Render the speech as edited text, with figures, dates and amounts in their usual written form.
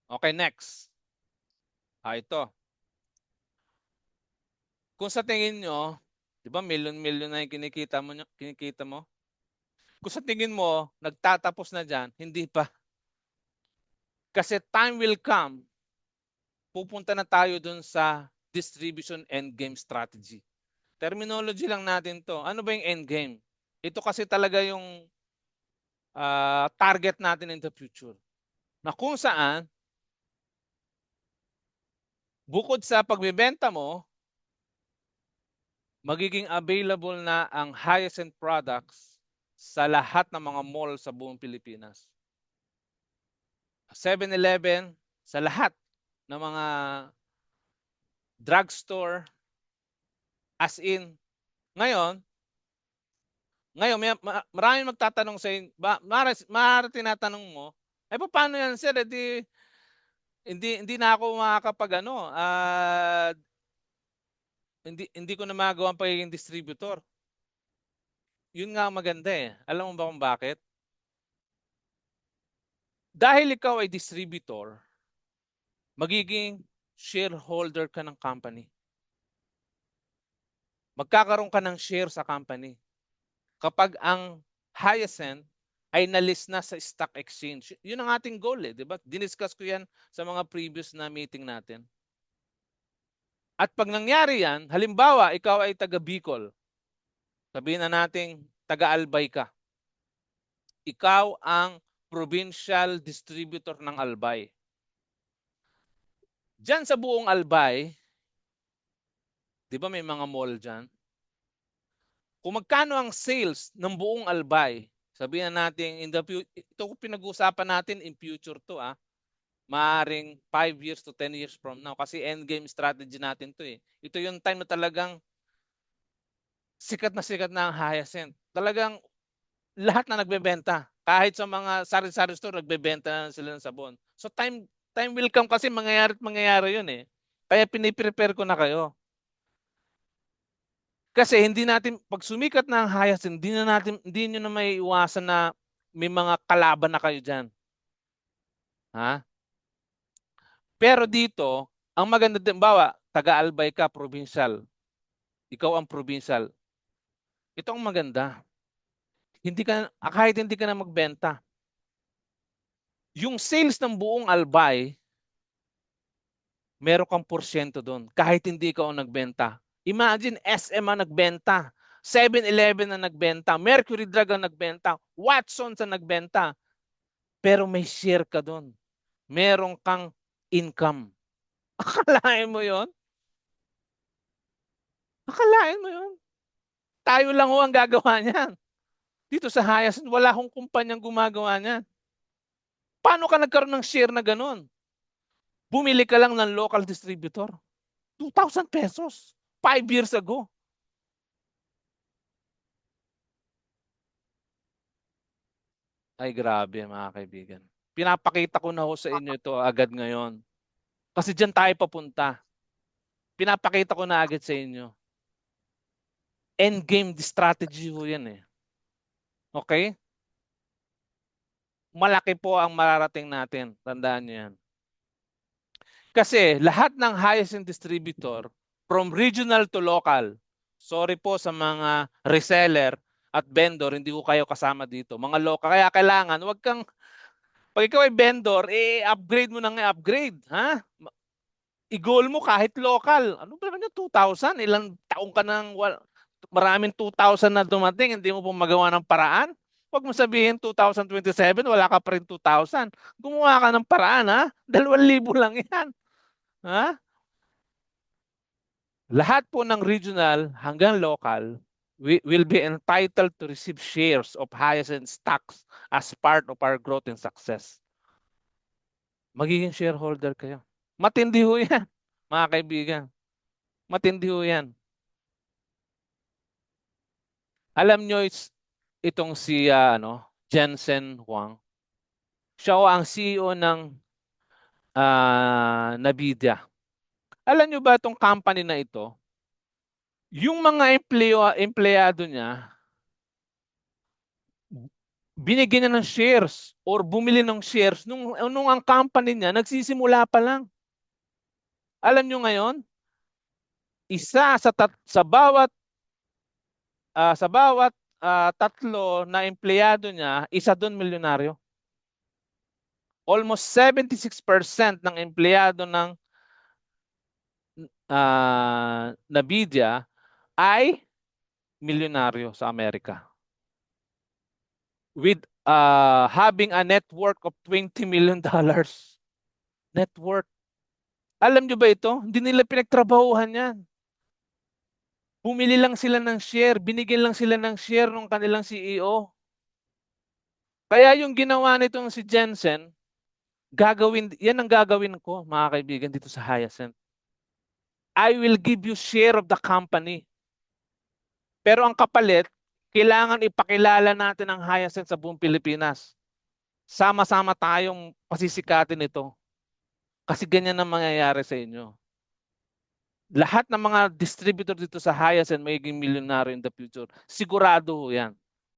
Okay, next. Ito. Kung sa tingin nyo, di ba million-million na yung kinikita mo? Kung sa tingin mo, nagtatapos na dyan, hindi pa. Kasi time will come, pupunta na tayo dun sa distribution endgame strategy. Terminology lang natin to. Ano ba yung endgame? Ito kasi talaga yung target natin in the future. Na kung saan, bukod sa pagbebenta mo, magiging available na ang highest end products sa lahat ng mga mall sa buong Pilipinas. 7-Eleven, sa lahat ng mga drugstore, as in, ngayon, maraming magtatanong sa inyo, maaari tinatanong mo, paano yan sir? Hindi na ako makakapag hindi ko na magawa ang pagiging distributor. Yun nga maganda eh. Alam mo ba kung bakit? Dahil ikaw ay distributor, magiging shareholder ka ng company. Magkakaroon ka ng share sa company. Kapag ang Hyacinth ay na-list na sa stock exchange. Yun ang ating goal eh, di ba? Diniscuss ko yan sa mga previous na meeting natin. At pag nangyari yan, halimbawa, ikaw ay taga Bicol. Sabihin na natin, taga Albay ka. Ikaw ang provincial distributor ng Albay. Diyan sa buong Albay, di ba may mga mall dyan? Kung magkano ang sales ng buong Albay, sabihin natin, ito pinag-uusapan natin in future to maaring 5 years to 10 years from now. Kasi endgame strategy natin to eh. Ito yung time na talagang sikat na ang Hyacinth. Talagang lahat na nagbebenta. Kahit sa mga sari-sari store, nagbebenta na sila ng sabon. So time will come kasi mangyayari yun eh. Kaya piniprepare ko na kayo. Kasi hindi natin, pag sumikat na ang Hyacinth, hindi nyo na may iwasan na may mga kalaban na kayo dyan. Ha? Pero dito, ang maganda din, bawa, taga-Albay ka, provincial. Ikaw ang provincial. Ito ang maganda. Kahit hindi ka na magbenta. Yung sales ng buong Albay, meron kang porsyento doon. Kahit hindi ka ang nagbenta. Imagine, SM ang nagbenta. 7-Eleven ang nagbenta. Mercury Drug ang nagbenta. Watsons ang nagbenta. Pero may share ka doon. Meron kang income. Akalain mo yon? Akalain mo yon? Tayo lang ho ang gagawa niyan. Dito sa Hyacinth, wala akong kumpanyang gumagawa niyan. Paano ka nagkaroon ng share na ganun? Bumili ka lang ng local distributor. 2,000 pesos. 5 years ago. Ay grabe mga kaibigan. Pinapakita ko na ho sa inyo ito agad ngayon. Kasi dyan tayo papunta. Pinapakita ko na agad sa inyo. Endgame strategy ho yan eh. Okay? Malaki po ang mararating natin. Tandaan nyo yan. Kasi lahat ng Hyacinth distributor, from regional to local, sorry po sa mga reseller at vendor, hindi ko kayo kasama dito. Mga local. Kaya kailangan, pag ikaw ay vendor, upgrade mo nang upgrade. Ha? I-goal mo kahit local. Ano ba naman yung 2,000? Ilang taong ka nang maraming 2,000 na dumating, hindi mo po magawa ng paraan? Huwag mo sabihin 2027, wala ka pa rin 2,000. Gumawa ka ng paraan, ha? 2,000 lang yan. Ha? Lahat po ng regional hanggang local will be entitled to receive shares of Hyacinth stocks as part of our growth and success. Magiging shareholder kayo. Matindi ho yan, mga kaibigan. Matindi ho yan. Alam nyo, itong si Jensen Huang. Siya ang CEO ng Nvidia. Alam nyo ba itong company na ito? Yung mga empleyado niya, binigyan niya ng shares or bumili ng shares nung ang company niya nagsisimula pa lang. Alam nyo ngayon, sa bawat tatlo na empleyado niya, isa doon milyonaryo. Almost 76% ng empleyado ng Nvidia ay milyonaryo sa Amerika. With having a net worth of $20 million. Net worth. Alam nyo ba ito? Hindi nila pinagtrabahuhan yan. Bumili lang sila ng share, binigyan lang sila ng share ng kanilang CEO. Kaya yung ginawa nitong si Jensen, yan ang gagawin ko, mga kaibigan, dito sa Hyacinth. I will give you share of the company. Pero ang kapalit, kailangan ipakilala natin ang Hyacinth sa buong Pilipinas. Sama-sama tayong pasisikatin ito. Kasi ganyan ang mangyayari sa inyo. Lahat ng mga distributor dito sa Hyacinth magiging milyonaryo in the future. Sigurado yan.